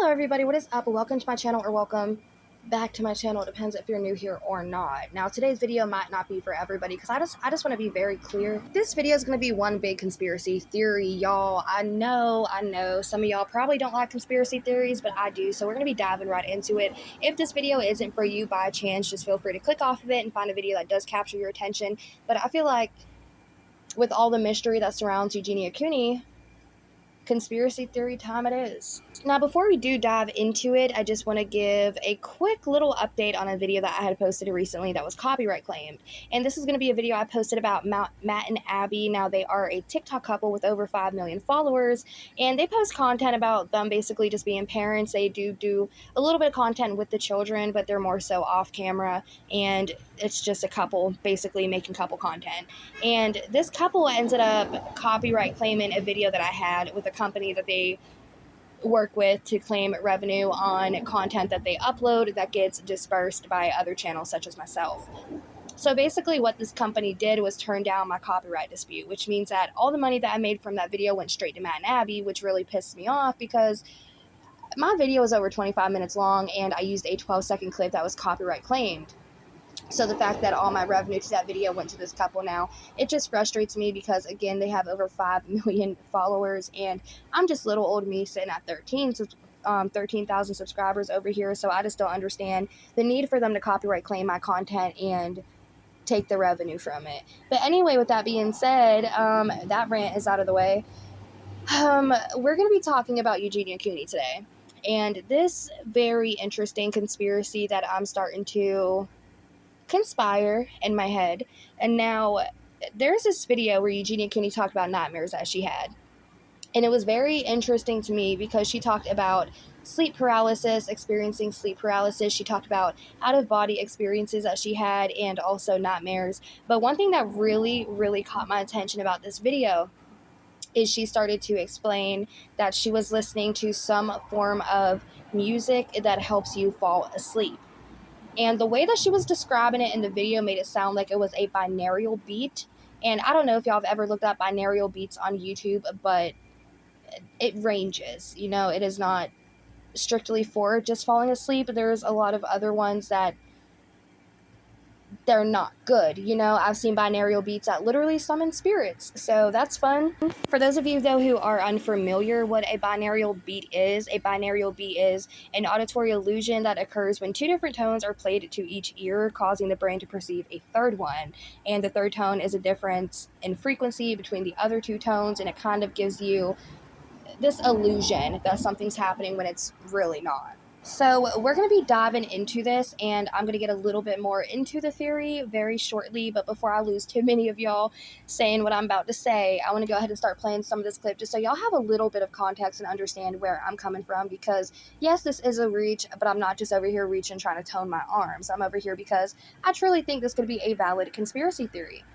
Hello everybody, what is up? Welcome to my channel, or welcome back to my channel. It depends if you're new here or not. Now today's video might not be for everybody because I just want to be very clear. This video is going to be one big conspiracy theory, y'all. I know some of y'all probably don't like conspiracy theories, but I do, so we're going to be diving right into it. If this video isn't for you by chance, just feel free to click off of it and find a video that does capture your attention. But I feel like with all the mystery that surrounds Eugenia Cooney, conspiracy theory time it is. Now, before we do dive into it, I just want to give a quick little update on a video that I had posted recently that was copyright claimed. And this is going to be a video I posted about Matt and Abby. Now, they are a TikTok couple with over 5 million followers, and they post content about them basically just being parents. They do a little bit of content with the children, but they're more so off camera, and it's just a couple basically making couple content. And this couple ended up copyright claiming a video that I had with a company that they work with to claim revenue on content that they upload that gets dispersed by other channels such as myself. So basically what this company did was turn down my copyright dispute, which means that all the money that I made from that video went straight to Matt and Abby, which really pissed me off because my video was over 25 minutes long and I used a 12-second clip that was copyright claimed. So the fact that all my revenue to that video went to this couple now, it just frustrates me because, again, they have over 5 million followers, and I'm just little old me sitting at 13,000 subscribers over here, so I just don't understand the need for them to copyright claim my content and take the revenue from it. But anyway, with that being said, that rant is out of the way. We're going to be talking about Eugenia Cooney today, and this very interesting conspiracy that I'm starting to conspire in my head. And now there's this video where Eugenia Cooney talked about nightmares that she had, and it was very interesting to me because she talked about sleep paralysis, experiencing sleep paralysis. She talked about out-of-body experiences that she had and also nightmares. But one thing that really caught my attention about this video is she started to explain that she was listening to some form of music that helps you fall asleep. And the way that she was describing it in the video made it sound like it was a binaural beat. And I don't know if y'all have ever looked at binaural beats on YouTube, but it ranges. You know, it is not strictly for just falling asleep. There's a lot of other ones that they're not good. You know, I've seen binaural beats that literally summon spirits, so that's fun. For those of you, though, who are unfamiliar what a binaural beat is an auditory illusion that occurs when two different tones are played to each ear, causing the brain to perceive a third one. And the third tone is a difference in frequency between the other two tones, and it kind of gives you this illusion that something's happening when it's really not. So we're going to be diving into this, and I'm going to get a little bit more into the theory very shortly, but before I lose too many of y'all saying what I'm about to say, I want to go ahead and start playing some of this clip just so y'all have a little bit of context and understand where I'm coming from, because yes, this is a reach, but I'm not just over here reaching trying to tone my arms. I'm over here because I truly think this could be a valid conspiracy theory.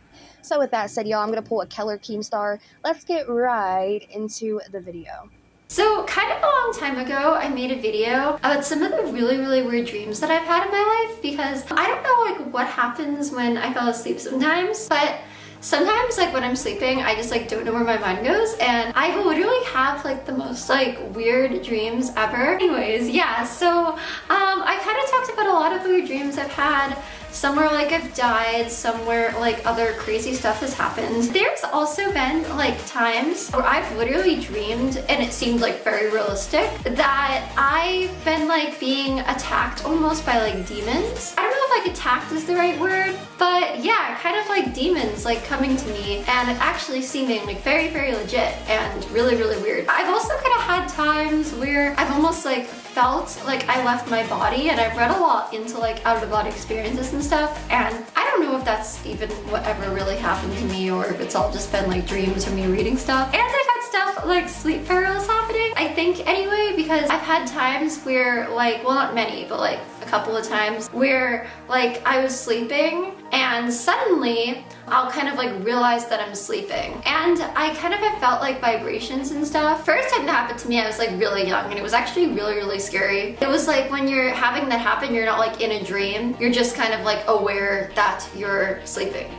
So with that said, y'all, I'm going to pull a Keller Keemstar. Let's get right into the video. So kind of a long time ago, I made a video about some of the really weird dreams that I've had in my life, because I don't know like what happens when I fall asleep sometimes, but sometimes like when I'm sleeping, I just like don't know where my mind goes, and I literally have like the most like weird dreams ever. Anyways, yeah, so I kind of talked about a lot of weird dreams I've had. Somewhere like I've died, somewhere like other crazy stuff has happened. There's also been like times where I've literally dreamed, and it seemed like very realistic, that I've been like being attacked almost by like demons. I don't know if like attacked is the right word, but yeah, kind of like demons like coming to me and actually seeming like very legit and really weird. I've also kind of had times where I've almost like felt like I left my body, and I've read a lot into like out-of-body experiences and stuff, and I don't know if that's even whatever really happened to me or if it's all just been like dreams or me reading stuff. And I've had stuff like sleep paralysis happening, I think, anyway, because I've had times where like, well, not many, but like a couple of times where like I was sleeping and suddenly I'll kind of like realize that I'm sleeping, and I kind of have felt like vibrations and stuff. First time that happened to me, I was like really young, and it was actually really scary. It was like when you're having that happen, you're not like in a dream, you're just kind of like aware that you're sleeping.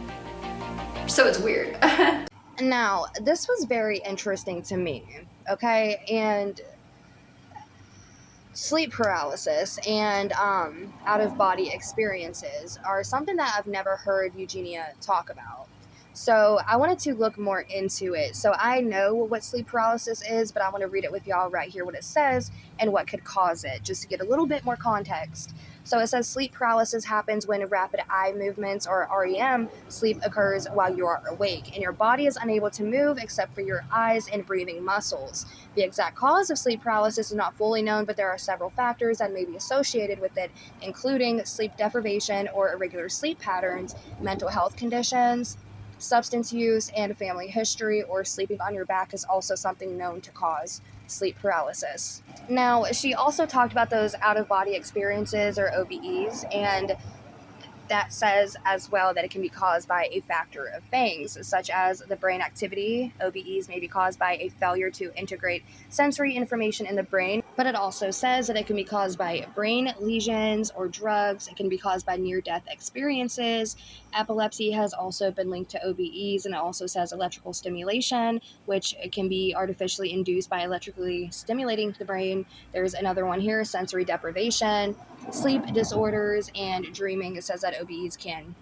So it's weird. Now, this was very interesting to me, okay? And Sleep paralysis and out-of-body experiences are something that I've never heard Eugenia talk about. So I wanted to look more into it. So I know what sleep paralysis is, but I want to read it with y'all right here, what it says and what could cause it, just to get a little bit more context. So it says sleep paralysis happens when rapid eye movements, or REM, sleep occurs while you are awake, and your body is unable to move except for your eyes and breathing muscles. The exact cause of sleep paralysis is not fully known, but there are several factors that may be associated with it, including sleep deprivation or irregular sleep patterns, mental health conditions, substance use, and family history, or sleeping on your back is also something known to cause sleep paralysis. Now, she also talked about those out-of-body experiences, or OBEs, and that says as well that it can be caused by a factor of things, such as the brain activity. OBEs may be caused by a failure to integrate sensory information in the brain, but it also says that it can be caused by brain lesions or drugs. It can be caused by near-death experiences. Epilepsy has also been linked to OBEs, and it also says electrical stimulation, which can be artificially induced by electrically stimulating the brain. There's another one here, sensory deprivation, sleep disorders, and dreaming. It says that OBEs can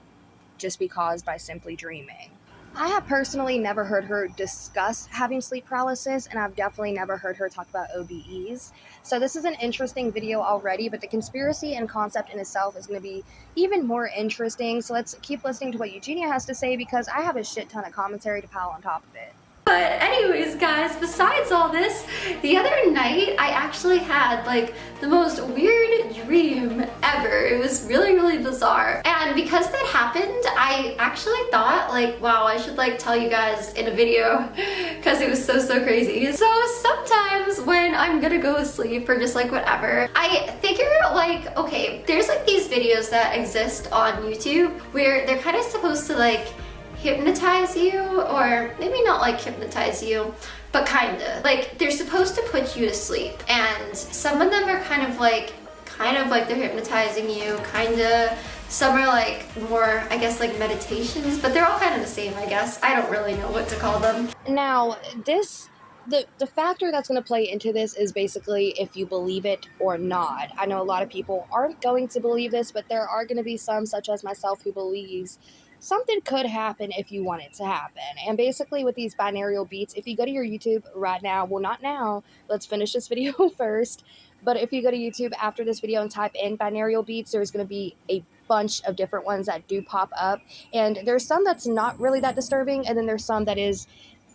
just be caused by simply dreaming. I have personally never heard her discuss having sleep paralysis, and I've definitely never heard her talk about OBEs. So this is an interesting video already, but the conspiracy and concept in itself is going to be even more interesting. So let's keep listening to what Eugenia has to say, because I have a shit ton of commentary to pile on top of it. But anyways, guys, besides all this, the other night I actually had like the most weird dream ever. It was really, really bizarre. And because that happened, I actually thought like, wow, I should like tell you guys in a video because it was so crazy. So sometimes when I'm gonna go to sleep or just like whatever, I figure like, okay, there's like these videos that exist on YouTube where they're kind of supposed to like hypnotize you, or maybe not like hypnotize you, but kinda. Like they're supposed to put you to sleep, and some of them are kind of like they're hypnotizing you, kinda. Some are like more, I guess, like meditations, but they're all kind of the same, I guess. I don't really know what to call them. Now, the factor that's going to play into this is basically if you believe it or not. I know a lot of people aren't going to believe this, but there are going to be some, such as myself, who believes something could happen if you want it to happen. And basically with these binaural beats, if you go to your YouTube right now, well, not now, let's finish this video first, but if you go to YouTube after this video and type in binaural beats, there's going to be a bunch of different ones that do pop up, and there's some that's not really that disturbing, and then there's some that is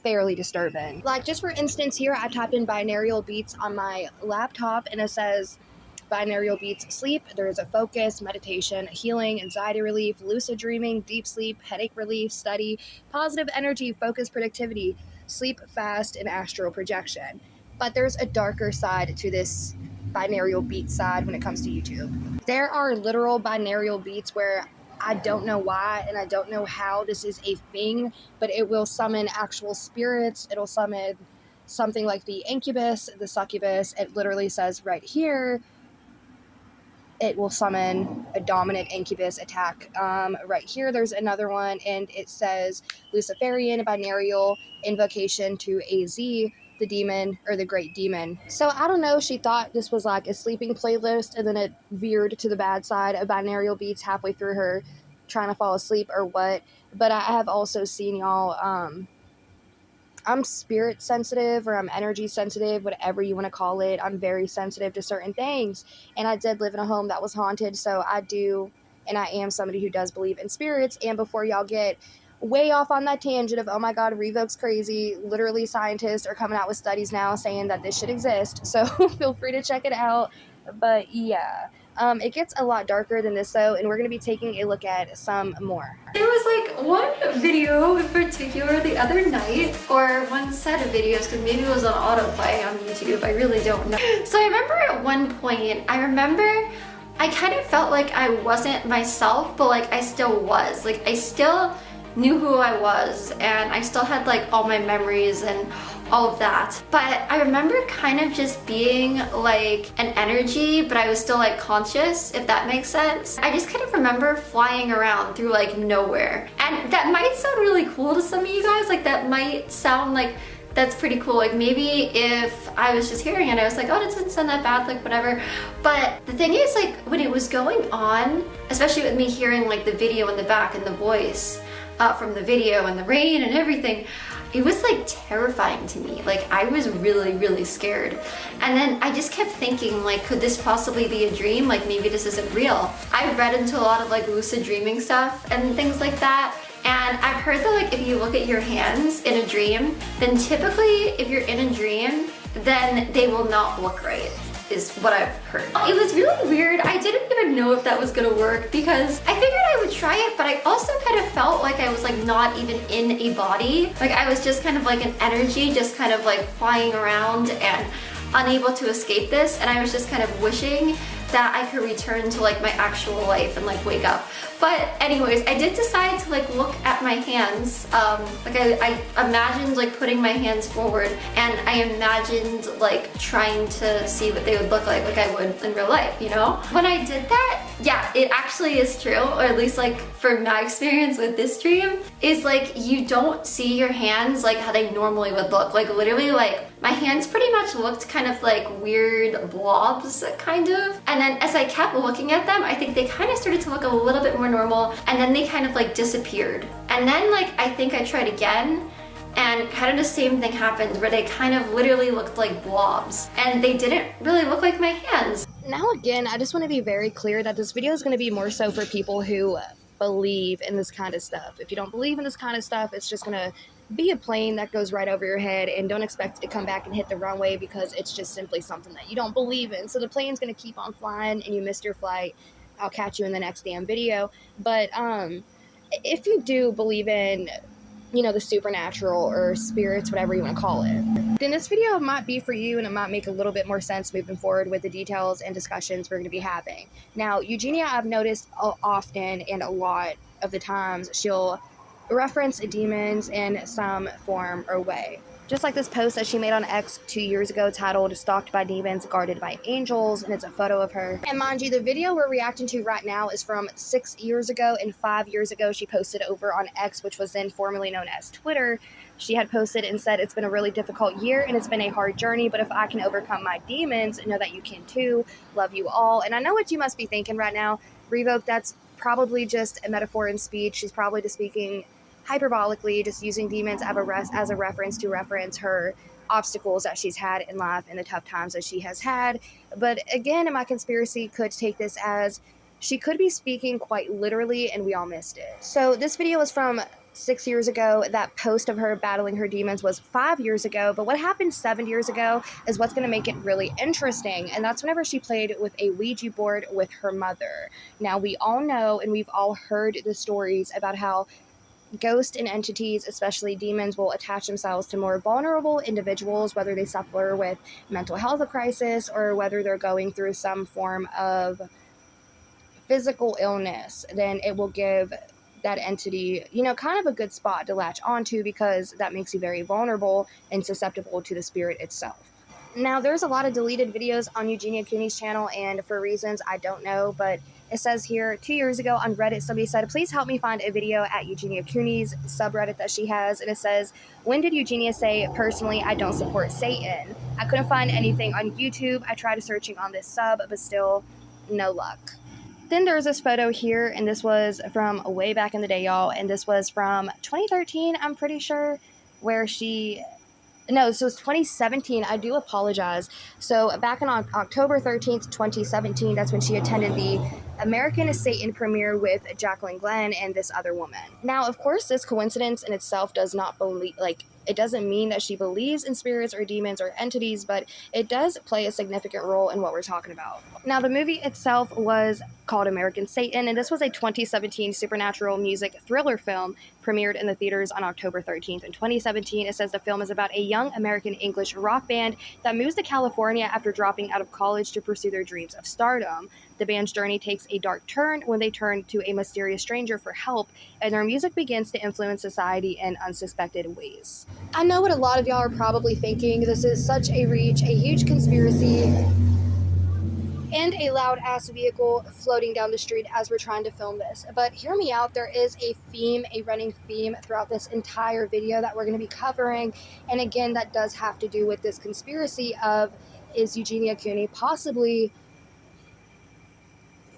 fairly disturbing. Like, just for instance, here I typed in binaural beats on my laptop, and it says binaural beats sleep. There's a focus, meditation, healing, anxiety relief, lucid dreaming, deep sleep, headache relief, study, positive energy, focus, productivity, sleep fast, and astral projection. But there's a darker side to this binaural beat side when it comes to YouTube. There are literal binaural beats where I don't know why and I don't know how this is a thing, but it will summon actual spirits. It'll summon something like the incubus, the succubus. It literally says right here, it will summon a dominant incubus attack. Right here, there's another one, and it says Luciferian binaural invocation to AZ, the demon, or the great demon. So I don't know, she thought this was like a sleeping playlist, and then it veered to the bad side of binaural beats halfway through her trying to fall asleep or what. But I have also seen y'all, I'm spirit sensitive, or I'm energy sensitive, whatever you want to call it. I'm very sensitive to certain things, and I did live in a home that was haunted, so I do, and I am somebody who does believe in spirits. And before y'all get way off on that tangent of, oh my god, Revoke's crazy, literally scientists are coming out with studies now saying that this should exist, so feel free to check it out. But yeah, it gets a lot darker than this though, and we're going to be taking a look at some more. There was like one video in particular the other night, or one set of videos, because maybe it was on autoplay on YouTube, I really don't know. So I remember at one point, I kind of felt like I wasn't myself, but like I still was. Like I still knew who I was, and I still had like all my memories and all of that. But I remember kind of just being like an energy, but I was still like conscious, if that makes sense. I just kind of remember flying around through like nowhere. And that might sound really cool to some of you guys, like that might sound like that's pretty cool. Like maybe if I was just hearing it, I was like, oh, it doesn't sound that bad, like whatever. But the thing is, like when it was going on, especially with me hearing like the video in the back and the voice from the video and the rain and everything, it was like terrifying to me. Like I was really, really scared. And then I just kept thinking, like, could this possibly be a dream? Like maybe this isn't real. I've read into a lot of like lucid dreaming stuff and things like that. And I've heard that like if you look at your hands in a dream, then typically if you're in a dream, then they will not look right, is what I've heard. It was really weird. I didn't even know if that was gonna work because I figured I would try it, but I also kind of felt like I was like not even in a body. Like I was just kind of like an energy, just kind of like flying around and unable to escape this. And I was just kind of wishing that I could return to like my actual life and like wake up. But anyways, I did decide to like look at my hands. Like I imagined like putting my hands forward, and I imagined like trying to see what they would look like I would in real life, you know? When I did that, yeah, it actually is true, or at least like for my experience with this dream, is like you don't see your hands like how they normally would look. Like literally like my hands pretty much looked kind of like weird blobs, kind of. And then as I kept looking at them, I think they kind of started to look a little bit more normal, and then they kind of like disappeared. And then like I think I tried again, and kind of the same thing happened where they kind of literally looked like blobs, and they didn't really look like my hands. Now again, I just want to be very clear that this video is going to be more so for people who believe in this kind of stuff. If you don't believe in this kind of stuff, it's just going to be a plane that goes right over your head, and don't expect it to come back and hit the runway because it's just simply something that you don't believe in. So the plane's going to keep on flying and you missed your flight. I'll catch you in the next damn video. But if you do believe in, you know, the supernatural or spirits, whatever you want to call it, then this video might be for you, and it might make a little bit more sense moving forward with the details and discussions we're going to be having. Now, Eugenia, I've noticed often and a lot of the times she'll reference demons in some form or way. Just like this post that she made on X 2 years ago titled "Stalked by Demons, Guarded by Angels," and it's a photo of her. And mind you, the video we're reacting to right now is from 6 years ago, and 5 years ago she posted over on X, which was then formerly known as Twitter. She had posted and said, "It's been a really difficult year and it's been a hard journey, but if I can overcome my demons, know that you can too. Love you all." And I know what you must be thinking right now. Revoke, that's probably just a metaphor in speech. She's probably just speaking hyperbolically, just using demons as a reference to reference her obstacles that she's had in life and the tough times that she has had. But again, my conspiracy could take this as she could be speaking quite literally and we all missed it. So this video was from 6 years ago. That post of her battling her demons was 5 years ago. But what happened 7 years ago is what's going to make it really interesting. And that's whenever she played with a Ouija board with her mother. Now, we all know and we've all heard the stories about how ghosts and entities, especially demons, will attach themselves to more vulnerable individuals, whether they suffer with mental health crisis or whether they're going through some form of physical illness. Then it will give that entity, you know, kind of a good spot to latch onto, because that makes you very vulnerable and susceptible to the spirit itself. Now, there's a lot of deleted videos on Eugenia Cooney's channel, and for reasons I don't know, but it says here, 2 years ago on Reddit, somebody said, "Please help me find a video at Eugenia Cooney's subreddit that she has." And it says, "When did Eugenia say, 'Personally, I don't support Satan'? I couldn't find anything on YouTube. I tried searching on this sub, but still no luck." Then there's this photo here, and this was from way back in the day, y'all. And this was from 2013, I'm pretty sure, where she... No, so it's 2017. I do apologize. So back on October 13th, 2017, that's when she attended the American Satan premiere with Jacqueline Glenn and this other woman. Now, of course, this coincidence in itself does not it doesn't mean that she believes in spirits or demons or entities, but it does play a significant role in what we're talking about. Now, the movie itself was called American Satan, and this was a 2017 supernatural music thriller film premiered in the theaters on October 13th in 2017. It says the film is about a young American English rock band that moves to California after dropping out of college to pursue their dreams of stardom. The band's journey takes a dark turn when they turn to a mysterious stranger for help, and their music begins to influence society in unsuspected ways. I know what a lot of y'all are probably thinking. This is such a reach, a huge conspiracy. and a loud ass vehicle floating down the street as we're trying to film this. But hear me out, there is a theme, a running theme throughout this entire video that we're going to be covering. And again, that does have to do with this conspiracy of, is Eugenia Cooney possibly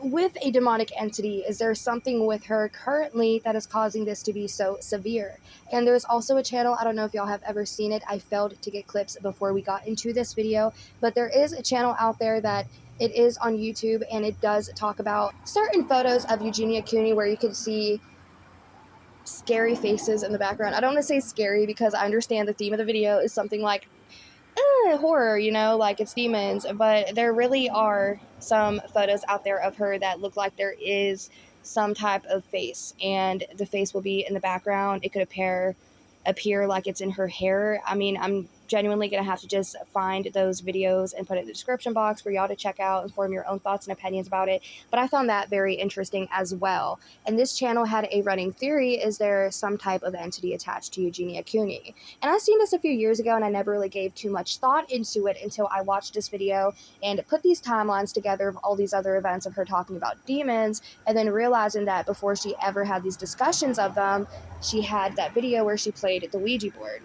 with a demonic entity? Is there something with her currently that is causing this to be so severe? And there's also a channel, I don't know if y'all have ever seen it, I failed to get clips before we got into this video, but there is a channel out there that it is on YouTube, and it does talk about certain photos of Eugenia Cooney where you can see scary faces in the background. I don't want to say scary because I understand the theme of the video is something like horror, you know, like it's demons, but there really are some photos out there of her that look like there is some type of face, and the face will be in the background. It could appear like it's in her hair. I mean, I'm genuinely gonna have to just find those videos and put it in the description box for y'all to check out and form your own thoughts and opinions about it. But I found that very interesting as well. And this channel had a running theory: is there some type of entity attached to Eugenia Cooney? And I seen this a few years ago, and I never really gave too much thought into it until I watched this video and put these timelines together of all these other events of her talking about demons, and then realizing that before she ever had these discussions of them, she had that video where she played the Ouija board.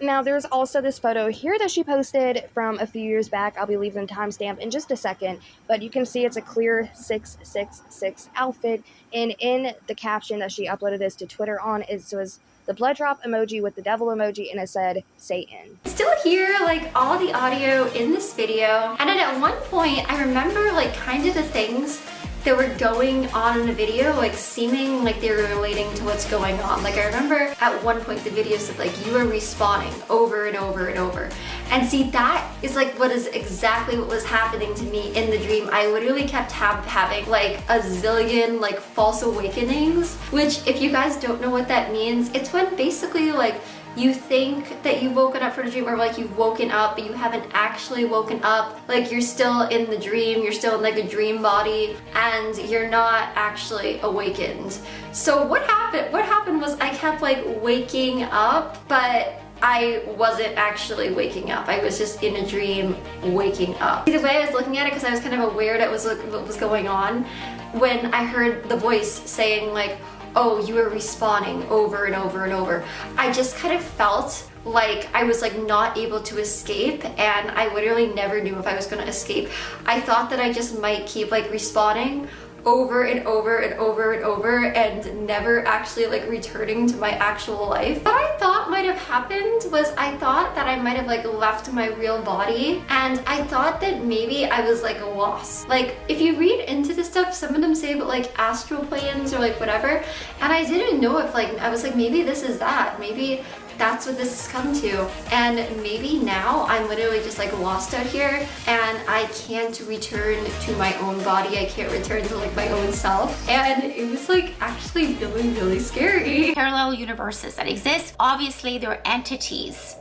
Now, there's also this photo here that she posted from a few years back. I'll be leaving the timestamp in just a second, but you can see it's a clear 666 outfit, and in the caption that she uploaded this to Twitter on, it was the blood drop emoji with the devil emoji, and it said Satan. Still hear like all the audio in this video, and then at one point I remember like kind of the things that were going on in the video, like seeming like they were relating to what's going on. Like I remember at one point the video said like, you are respawning over and over and over. And see, that is like what is exactly what was happening to me in the dream. I literally kept having like a zillion like false awakenings, which if you guys don't know what that means, it's when basically like you think that you've woken up from a dream, or like you've woken up but you haven't actually woken up. Like you're still in the dream, you're still in like a dream body, and you're not actually awakened. So what happened was I kept like waking up, but I wasn't actually waking up. I was just in a dream waking up. The way I was looking at it, because I was kind of aware that was what was going on, when I heard the voice saying like, oh, you are respawning over and over and over, I just kind of felt like I was like not able to escape, and I literally never knew if I was gonna escape. I thought that I just might keep like respawning over and over and over and over and never actually like returning to my actual life. What I thought might have happened was I thought that I might have like left my real body, and I thought that maybe I was like lost. Like if you read into this stuff, some of them say about like astral planes or like whatever, and I didn't know if like, I was like, maybe this is that, maybe that's what this has come to, and maybe now I'm literally just like lost out here and I can't return to my own body. I can't return to like my own self, and it was like actually really, really scary. Parallel universes that exist, obviously they're entities.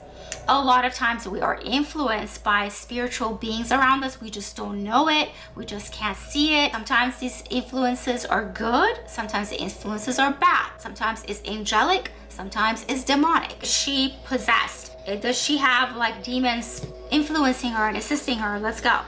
A lot of times we are influenced by spiritual beings around us. We just don't know it. We just can't see it. Sometimes these influences are good. Sometimes the influences are bad. Sometimes it's angelic. Sometimes it's demonic. Is she possessed? Does she have like demons influencing her and assisting her? Let's go.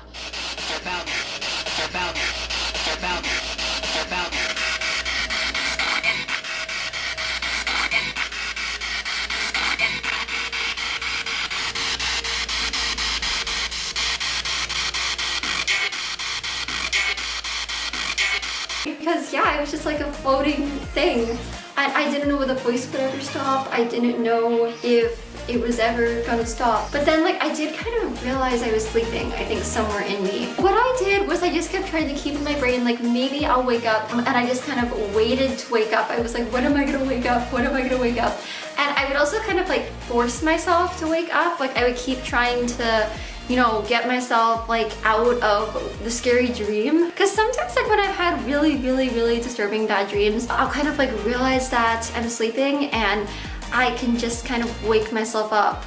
Because yeah, it was just like a floating thing. I didn't know whether the voice would ever stop. I didn't know if it was ever gonna stop. But then like I did kind of realize I was sleeping, I think somewhere in me. What I did was I just kept trying to keep in my brain like maybe I'll wake up, and I just kind of waited to wake up. I was like, when am I gonna wake up? When am I gonna wake up? And I would also kind of like force myself to wake up. Like I would keep trying to, you know, get myself like out of the scary dream. Because sometimes like when I've had really, really, really disturbing bad dreams, I'll kind of like realize that I'm sleeping and I can just kind of wake myself up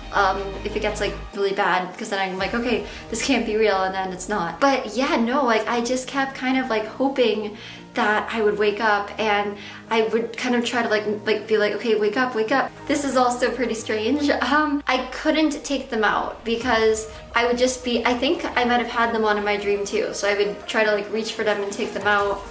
if it gets like really bad, because then I'm like, okay, this can't be real, and then it's not. But yeah, no, like I just kept kind of like hoping that I would wake up, and I would kind of try to like be like, okay, wake up, wake up. This is also pretty strange. I couldn't take them out because I would just be, I think I might have had them on in my dream too. So I would try to like reach for them and take them out.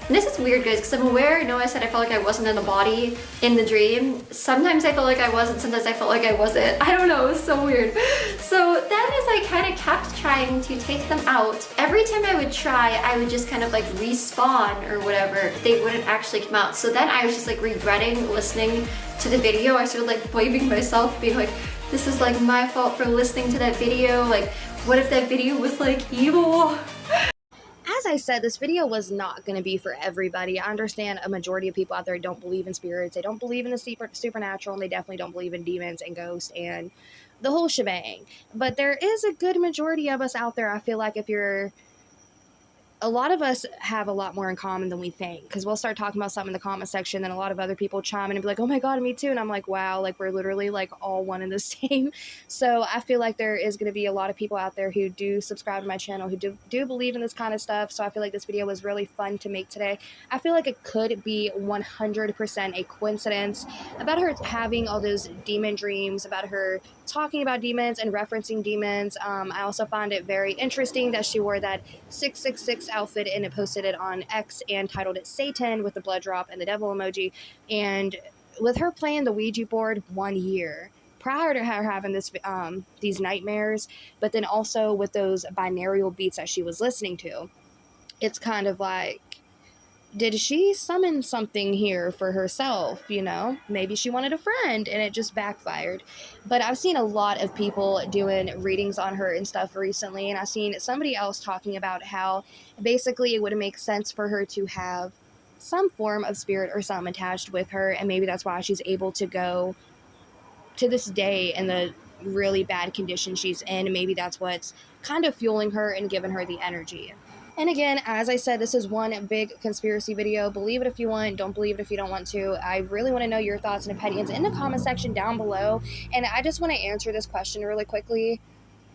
And this is weird, guys, because I'm aware, I know I said I felt like I wasn't in the body in the dream. Sometimes I felt like I was, and sometimes I felt like I wasn't. I don't know, it was so weird. So then as I kind of kept trying to take them out, every time I would try, I would just kind of like respawn or whatever. They wouldn't actually come out. So then I was just like regretting listening to the video. I started like blaming myself, being like, this is like my fault for listening to that video. Like, what if that video was like evil? As I said, this video was not going to be for everybody. I understand a majority of people out there don't believe in spirits. They don't believe in the supernatural, and they definitely don't believe in demons and ghosts and the whole shebang. But there is a good majority of us out there. I feel like a lot of us have a lot more in common than we think, because we'll start talking about something in the comment section, then a lot of other people chime in and be like, oh my god, me too, and I'm like, wow, like we're literally like all one and the same. So I feel like there is going to be a lot of people out there who do subscribe to my channel, who do believe in this kind of stuff. So I feel like this video was really fun to make today. I feel like it could be 100% a coincidence about her having all those demon dreams, about her talking about demons and referencing demons. I also find it very interesting that she wore that 666 outfit and it posted it on X and titled it Satan with the blood drop and the devil emoji. And with her playing the Ouija board 1 year prior to her having these nightmares, but then also with those binaural beats that she was listening to, it's kind of like, did she summon something here for herself? You know, maybe she wanted a friend and it just backfired. But I've seen a lot of people doing readings on her and stuff recently, and I've seen somebody else talking about how basically it would make sense for her to have some form of spirit or something attached with her, and maybe that's why she's able to go to this day in the really bad condition she's in, and maybe that's what's kind of fueling her and giving her the energy. And again, as I said, this is one big conspiracy video. Believe it if you want, don't believe it if you don't want to. I really want to know your thoughts and opinions in the comment section down below. And I just want to answer this question really quickly.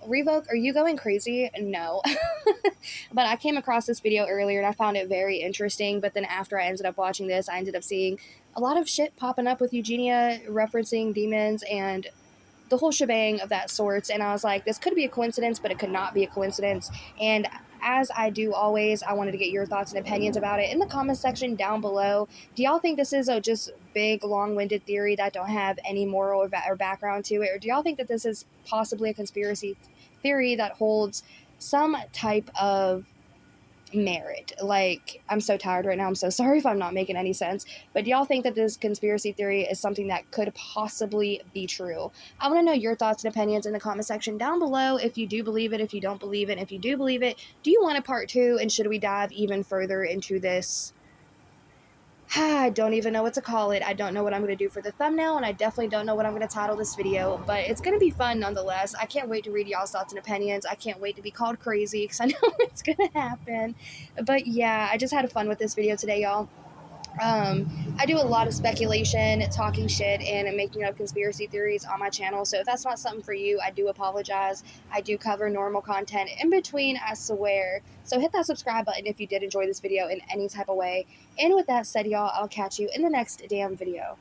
Revoke, are you going crazy? No. But I came across this video earlier and I found it very interesting. But then after I ended up watching this, I ended up seeing a lot of shit popping up with Eugenia referencing demons and the whole shebang of that sorts. And I was like, this could be a coincidence, but it could not be a coincidence. And as I do always, I wanted to get your thoughts and opinions about it in the comment section down below. Do y'all think this is a just big, long-winded theory that don't have any moral or background to it? Or do y'all think that this is possibly a conspiracy theory that holds some type of merit? Like, I'm so tired right now. I'm so sorry if I'm not making any sense. But do y'all think that this conspiracy theory is something that could possibly be true? I want to know your thoughts and opinions in the comment section down below. If you do believe it, if you don't believe it, and if you do believe it, do you want a part 2? And should we dive even further into this? I don't even know what to call it. I don't know what I'm going to do for the thumbnail, and I definitely don't know what I'm going to title this video, but it's going to be fun nonetheless. I can't wait to read y'all's thoughts and opinions. I can't wait to be called crazy because I know it's going to happen. But yeah, I just had fun with this video today, y'all. I do a lot of speculation, talking shit, and making up conspiracy theories on my channel, so if that's not something for you, I do apologize. I do cover normal content in between, I swear. So hit that subscribe button if you did enjoy this video in any type of way. And with that said, y'all, I'll catch you in the next damn video.